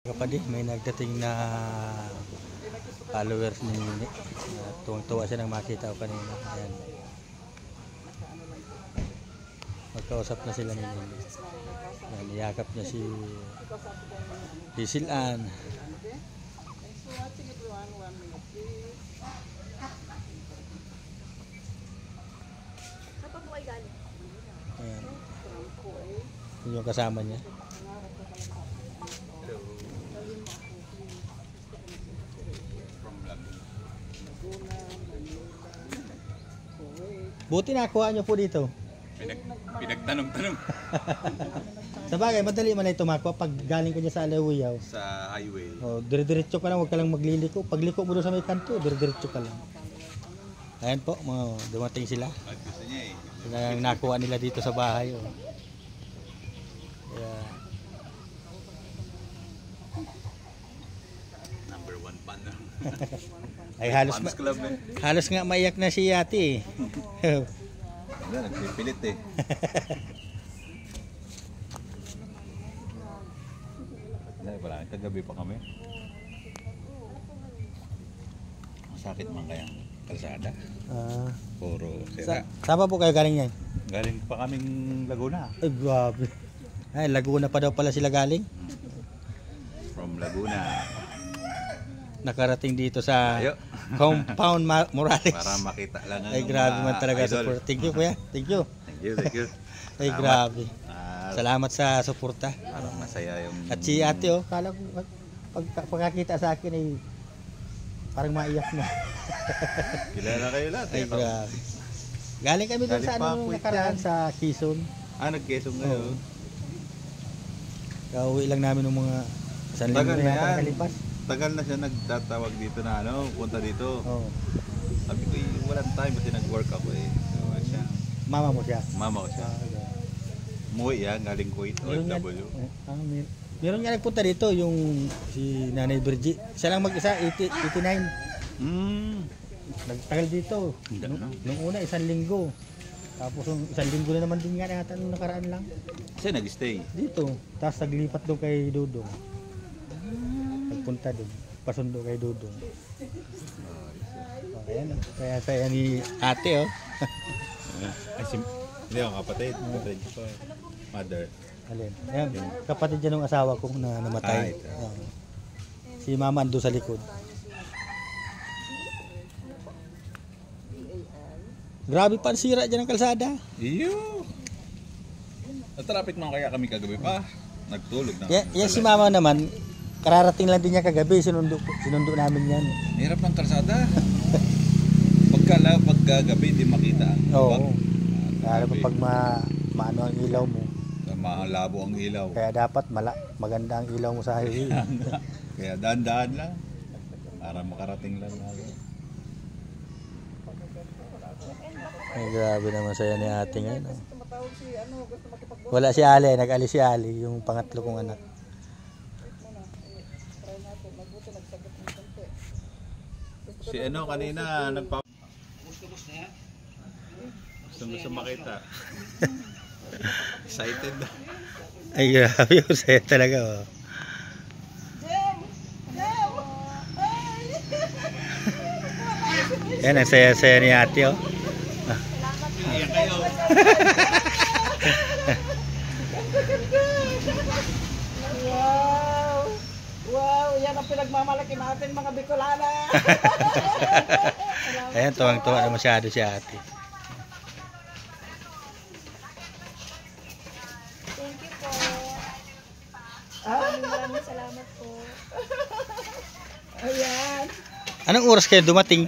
Kapatid, may nagdating na followers ni Nini. Tuwang-tuwa siya nang makita ko kanina. Ayan. Magkausap na sila ni Nini. Ayan, niyakap niya si Silan. Ayan. Yun yung kasama niya. Buti nakuha nyo po dito. Pinagtanong-tanong. Sabagay, madali man ito makuha pag galing ko niya sa Alawiyaw. Sa highway. Oh, dire-diretso ka lang, huwag ka lang magliliko. Pagliko mo doon sa may kanto, dire-diretso ka lang. Ayan po, mga dumating sila. Gusto niya eh. Sila ang nakuha nila dito sa bahay. Oh. Yeah. Number 1 fan na. Ay Fans club eh. halos nga maiyak na si ate eh. Wala, nagpipilit eh. Wala, kagabi pa kami. Masakit man kayang kalsada. Puro sira. Saan po kayo galing yan? Galing pa kaming Laguna. Ay grabe. Ay, Laguna pa daw pala sila galing. From Laguna. Nakarating dito sa Ayo. Compound Morales. Para makita lang ang ay grabe man talaga idol. support. Thank you kuya. Thank you. Thank you. Ay grabe. Ah, Salamat sa suporta. parang masaya yung... At si ate oh, kala ko pagkakita sa akin ay parang maiyak na. Kilala kayo lahat Ay eh. grabe. Galing kami doon Galing sa pa, ano Puit nakaraan yan. sa Quezon. Nag-Quezon Oo. ngayon. Kauwi lang namin ng mga isang Tagal linggo na na yata yan. nakalipas. Tagal na siya nagtatawag dito na punta dito. Oh. Sabi ko, walang time kasi nag-work ako eh. So, siya, Mama mo siya. mama ko siya. Umuwi yan, galing Kuwait, OFW. Meron nga nagpunta dito yung si Nanay Virgie. Siya lang mag-isa, 89. Nagtagal dito. Nung una, isang linggo. Tapos yung isang linggo na naman din nga nata nung nakaraan lang. Kasi nag-stay. Dito. Tapos naglipat doon kay Dudong. Nagpunta doon. Pasundo kay Dudong. Kaya saya ni ate oh. Hindi ako kapatid. Kapatid ko. Mother. Alin? Ayan, kapatid dyan ng asawa ko na namatay. Ito. Si mama ando sa likod. Grabe pa ang sira dyan ng kalsada. Iyo! Natrapik man kaya kami kagabi pa. Nagtulog na. Yan si mama naman, kararating lang din niya kagabi, sinundo namin yan. Hirap ng kalsada. Pagkagabi, di makita ang Oo. luwag. Lalo pa pag maano ang ilaw mo. Malabo ang ilaw. Kaya dapat maganda ang ilaw mo sa highway. Kaya daan-daan lang. Para makarating lang natin. Ay, grabe naman saya ni ate ngayon. Oh. Wala si Ali, nag-alis si Ali, yung pangatlo kong anak. Si kanina gusto makita. Excited na. Ay, grabe yung saya talaga. Oh. Yan, ang saya-saya ni ate. Oh. Iyan kayo. Wow! Wow! Yan ang pinagmamalaki natin mga Bicolana! Ayan, tuwang-tuwa na masyado si ate. Thank you po. Maraming salamat po. Ayan! Anong oras kayo dumating?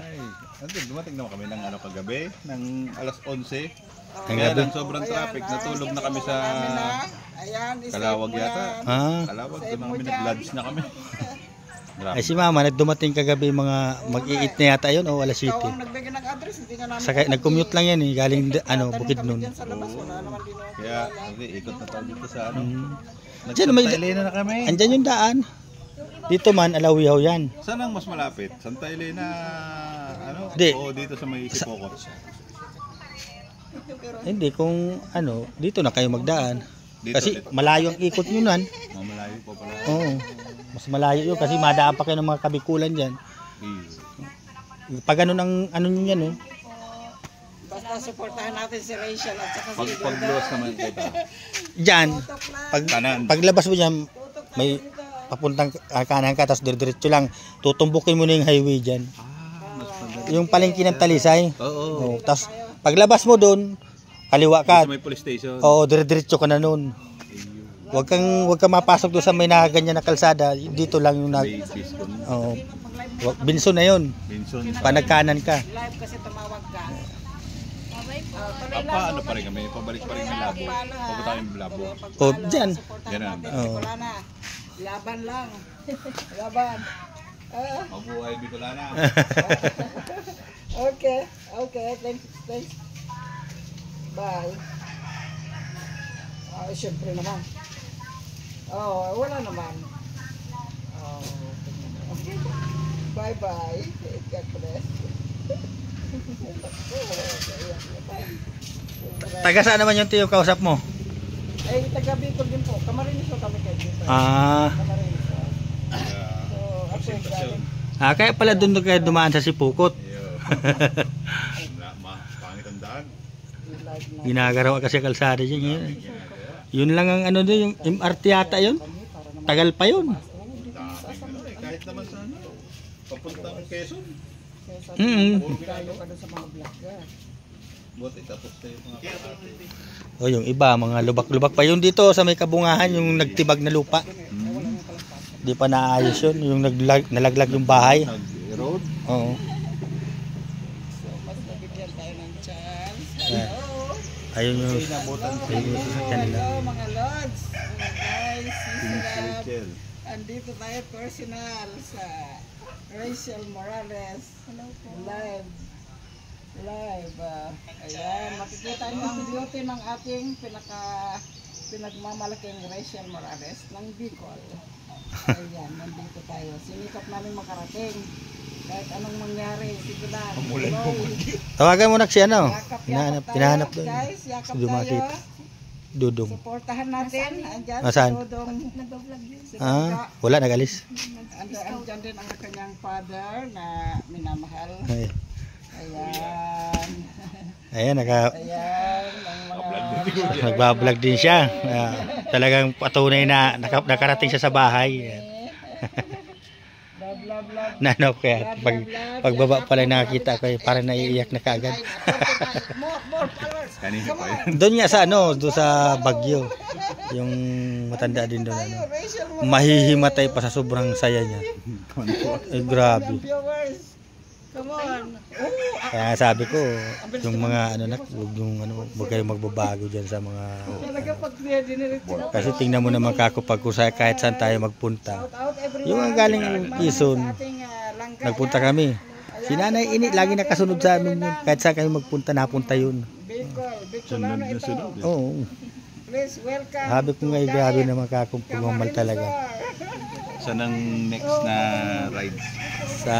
Dumating naman kami ng kagabi, ng alas 11. Ang Kaya gabi? ng sobrang traffic, natulog na kami sa Ayan, Kalawag yata. Kalawag, doon na kami, nag-lodge na kami. Grabe. Ay si mama, nagdumating kagabi mga mag-iit na yata yun o alas 7. ikaw ang nagbigay ng address, hindi nga namin. Sakay, nag-commute lang yan eh, galing Bukidnon. Diyan sa labas, wala naman din. Kaya, okay, ikot na tayo dito sa Diyan, may- Santa Elena na kami. Andyan yung daan. Dito man, Alawiyaw yan. Saan ang mas malapit? Santa Elena, Di. o dito sa may Sipokot? Hindi, kung dito na kayo magdaan. Dito, Kasi dito. malayo ang ikot nyo nan. Mamalayo pa pala. Oo. Mas malayo yun kasi madaan pa kayo ng mga kabikulan dyan. Pag ganun ang ano nyo yan eh. Basta supportahan natin si Rachel at saka si Pag-blows naman kita. Dyan, Kanan. paglabas mo dyan, may papuntang kanan ka, tapos diretso lang, tutumbukin mo na yung highway dyan. Mas maganda. Yung palengke ng Talisay. Oo. Oo. Tapos paglabas mo doon, kaliwa ka. May police station. Oo, diretso ka na noon. Huwag kang mapasok doon sa may ganyan na kalsada. Dito lang yung May Biscon. Oo. Binso na yun. Binson. Panagkanan ka. live kasi tumawag ka. Bye-bye po. Paano pa rin kami? Pabalik pa rin ng labo. Papunta kami ng labo. O, dyan. Yan na. Oo. Wala na. Laban lang. Laban. Mabuhay Bicolana. Okay. Okay. Thanks. Bye. Siyempre naman. Wala naman. Bye-bye. God bless. Taga saan naman yung tiyo kausap mo? Taga Bicol din po. Camarines po kami kayo dito. Ah, Camarines po. So, ako galing. kaya pala doon kayo dumaan sa Sipukot. Pangit ang daan. Live na. Ginagaraw kasi kalsada dyan. Yun lang ang ano doon, yung MRT yata yun. Tagal pa yun. Kahit naman sa ano. Papunta ng Quezon. Tayo ka doon sa mga vlogger. Buti tapos tayo mga kapatid. O yung iba, mga lubak-lubak pa. Yung dito sa may kabungahan, yung nagtibag na lupa. Di pa naayos yun. Yung nalaglag yung bahay. Nag-road. Oo. So, mas nabigyan tayo ng chance. Yeah. Ayun yung kanila. Hello mga lods. Mga guys, sister. Rachel. Andito tayo personal sa Rachel Morales. Hello po. Live. Ayan, makikita niyo ang beauty ng ating pinagmamalaking Rachel Morales ng Bicol. Ayan, nandito tayo. Sinikap namin makarating. Kahit anong mangyari, sige lang. Tawagan mo na si ano. Hinahanap doon. Guys, yakap Dumakit. tayo. Dudong. Supportahan natin. Andyan Nasaan? si Dudong. Nag-vlog yun. Wala, nagalis. Andyan din ang kanyang father na minamahal. Ay. Ayan. Ayan, Ayan. Ang mga... nagbablog din siya. Talagang patunay na nakarating siya sa bahay. Blah, blah, blah. Nanop kaya pagbaba pa lang nakakita ko parang naiiyak na kaagad. More followers. Kanina pa yun. Doon nga sa ano, doon sa Baguio. Yung matanda din doon ano. Rachel Mahihimatay pa sa sobrang saya niya. Grabe. viewers. Come on. Kaya sabi ko, yung mga ano huwag kayong magbabago diyan sa mga Talaga pag diniretso. kasi tingnan mo naman kako pag kahit saan tayo magpunta. Out everyone. Yung ang galing Quezon, Ating langga. nagpunta kami. Si Nanay Ini lagi nakasunod sa amin yun. Kahit saan kami magpunta, napunta yun. Bicolano ito. Oo. Please welcome. Sabi ko nga, grabe naman kakong pumamal talaga. Saan ang next na ride? Sa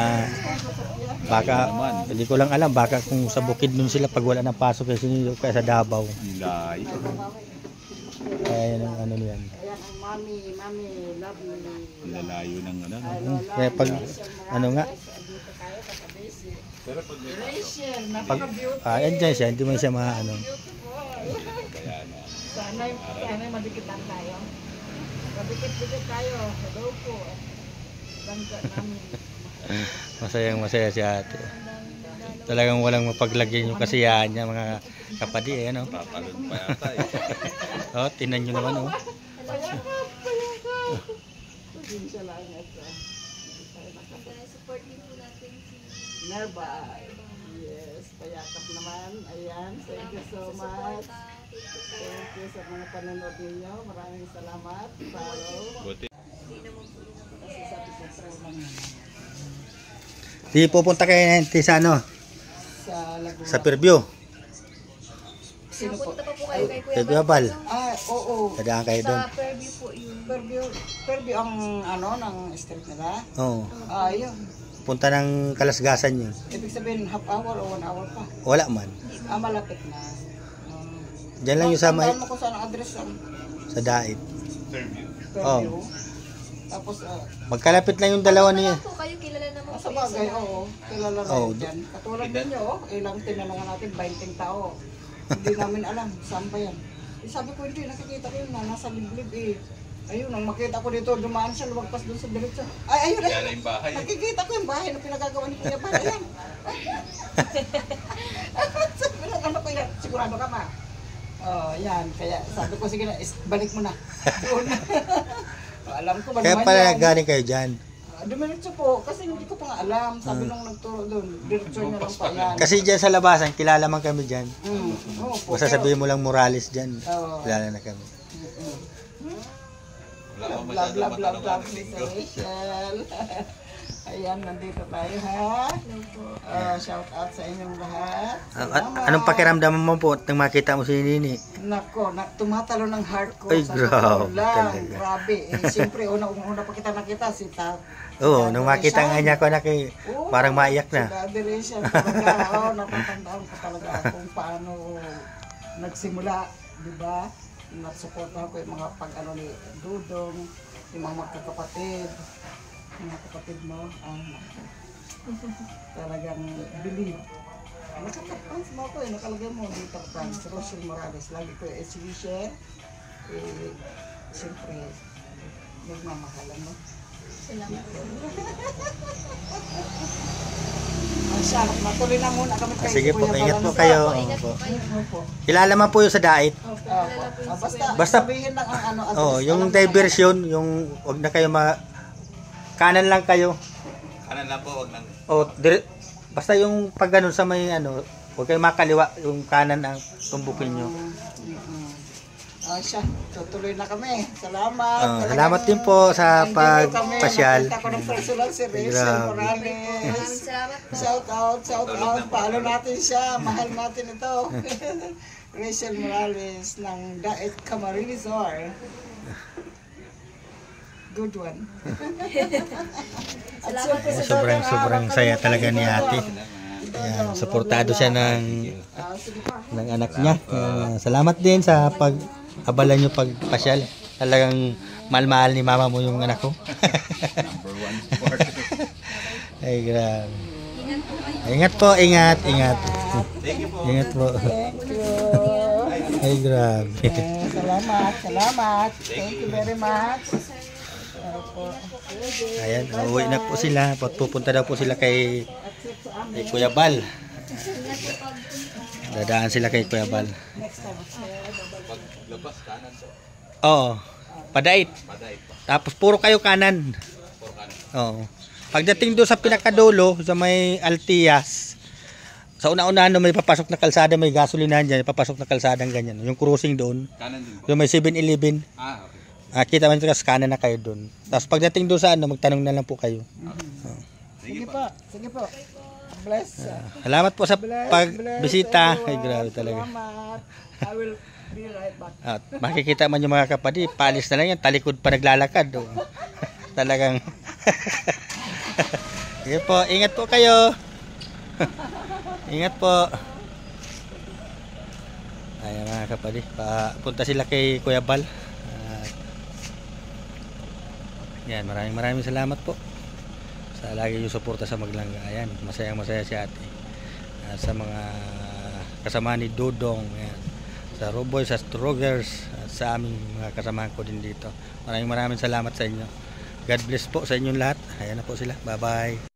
baka, hindi ko lang alam, baka kung sa bukid nun sila pag wala ng pasok kaya sa Davao. Layo. Kaya yan ang ano yan. Ayan ang mami, love me. Lalayo ng ano. Kaya pag, ano nga, Rachel, pag, andyan siya, hindi man siya maano. sana'y madikitan tayo. Madikit-dikit tayo. Hello po. Langga namin. Masaya si ate. Talagang walang mapaglagyan yung kasiyahan niya mga kapatid, ano. Papalon pa yata eh. Oh, tinan nyo naman, oh. Siya lang ito. Support din po natin si Nerva. Yes, payakap naman. Ayan, thank you so much. Thank you sa mga panonood ninyo. Maraming salamat. Follow. Buti. Di pupunta kayo sa ano, Sa Laguna. sa Fairview. Sino po? Punta pa po kayo kay Kuya Kay Kuya Bal. Oo. Dadaan kayo doon. Sa Fairview po yun. Fairview ang ano, ng street nila. Oo. Yun. Punta ng Kalasgasan yun. Ibig sabihin half hour o 1 hour pa. Wala man. Malapit na. Diyan lang yung sa may, Tandaan mo kung saan ang address yan. sa Dait. Fairview. Fairview. Tapos, Magkalapit lang yung dalawa niya. Po kayo, kilala naman sa po bagay, isa. oo. Kilala na Oo, yun dyan. Katulad ninyo, ilang tinanungan natin, 20 tao. Hindi namin alam, saan ba yan? Sabi ko, hindi, nakikita ko yun na, nasa liblib eh. Ayun, nang makita ko dito, dumaan siya, lumagpas doon sa diretso. Ay, ayun, Yan ayun. yung bahay. Nakikita ko yung bahay na pinagagawa ni Kuya Bal. Ayan. Sabi ko, ano ko yan? Sigurado ka ma? Oh, yan. Kaya sabi ko, sige na, balik mo na. Doon. Alam ko ba Kaya naman pala yan? galing kayo dyan. Dumiretso po, kasi hindi ko pa nga alam. Sabi nung nagturo doon, diretso niya lang pa yan. Kasi dyan sa labasan, kilala man kami dyan. Oo po. Basta sabihin mo lang Morales dyan. Oo. Kilala na kami. Wala akong Blah, masyadong blah, blah, blah, matanong Miss ko. Rachel. Ayan, nandito tayo ha. Shout out sa inyong lahat. Salamat. Anong pakiramdam mo po nang makita mo si Nini? Nako, tumatalo ng heart ko. Ay, sa grabe totoo lang. talaga. Grabe. Siyempre, una pa kita nakita si Tat. Oo, nung makita nga niya ko na kay, parang maiyak Si na. Daddy Rachel talaga. Natatandaan ko talaga kung paano nagsimula. Diba? Nasuportahan ko yung mga pag-ano ni Dudong, yung mga magkakapatid. Yung mga kapatid mo. Talagang believe. Nakaka-fans mo ako eh. Nakalagay mo dito, Franz. Rochelle Morales. Lagi ko yung exhibition. Siyempre, nagmamahalan mo. Salamat po. Siya, matuloy na muna kami kayo. Sige po, ingat po kayo. Ingat Opo. po kayo. Opo. Kilala man po yung sa Dait. Basta, Basta- sabihin lang ang ano. Oh, address. yung Alam mo diversion, yung wag na kayo kanan lang kayo. Kanan lang po, wag nang... O basta yung pag ganun sa may ano, wag kayo makaliwa, yung kanan ang tumbukin nyo. Siya, tutuloy na kami. Salamat. Salamat din po sa Hindi pagpasyal. Nakita ko ng personal si Rachel Grabe. Maraming Morales. salamat po. Shout out. Paano natin siya. Mahal natin ito. Rachel Morales ng Dait Camarilizor. Good one. At siyempre si Sobrang saya talaga ni ate. Dodong. Suportado siya ng Sige pa. anak niya. Salamat din sa pag-abala nyo pagpasyal. Talagang mahal-mahal ni mama mo yung anak ko. Number 1 sport. Ay, grabe. Ingat po kayo. Ingat po, ingat. Thank you po. Ingat po. Thank you. Ay, grabe. Salamat. Thank you very much. Ayan, uuwi na po sila. Pupunta daw po sila kay Kuya Bal. Ingat po pagpunta. Dadaan sila kay Kuya Bal. Paglabas, kanan po. Oo. Padait. Paday po. Tapos puro kayo kanan. Puro kanan. Oo. Pagdating doon sa pinakadulo, sa may Altias, sa una-una may papasok na kalsada, may gasolinahan dyan, papasok na kalsadang ganyan. Yung cruising doon, Kanan din po. yung may 7-Eleven, Okay. kita man ito, kanan na kayo doon. Tapos pagdating doon sa ano, magtanong na lang po kayo. Sige po. Sige po. Bless. Salamat po sa pagbisita. Ay, grabe talaga. Salamat. I will be right back. At makikita man yung mga kapatid, palis na lang yan, talikod pa naglalakad. Oh. Talagang. Sige po, ingat po kayo. Ingat po. Ayan mga kapatid, punta sila kay Kuya Bal. Yan, maraming salamat po sa lagi yung suporta sa Maglangga. Ayan, masayang masaya si ate. Sa mga kasama ni Dodong, ayan, sa Roboy, sa Strogers, at sa aming mga kasamahan ko din dito. Maraming salamat sa inyo. God bless po sa inyong lahat. Ayan na po sila. Bye bye.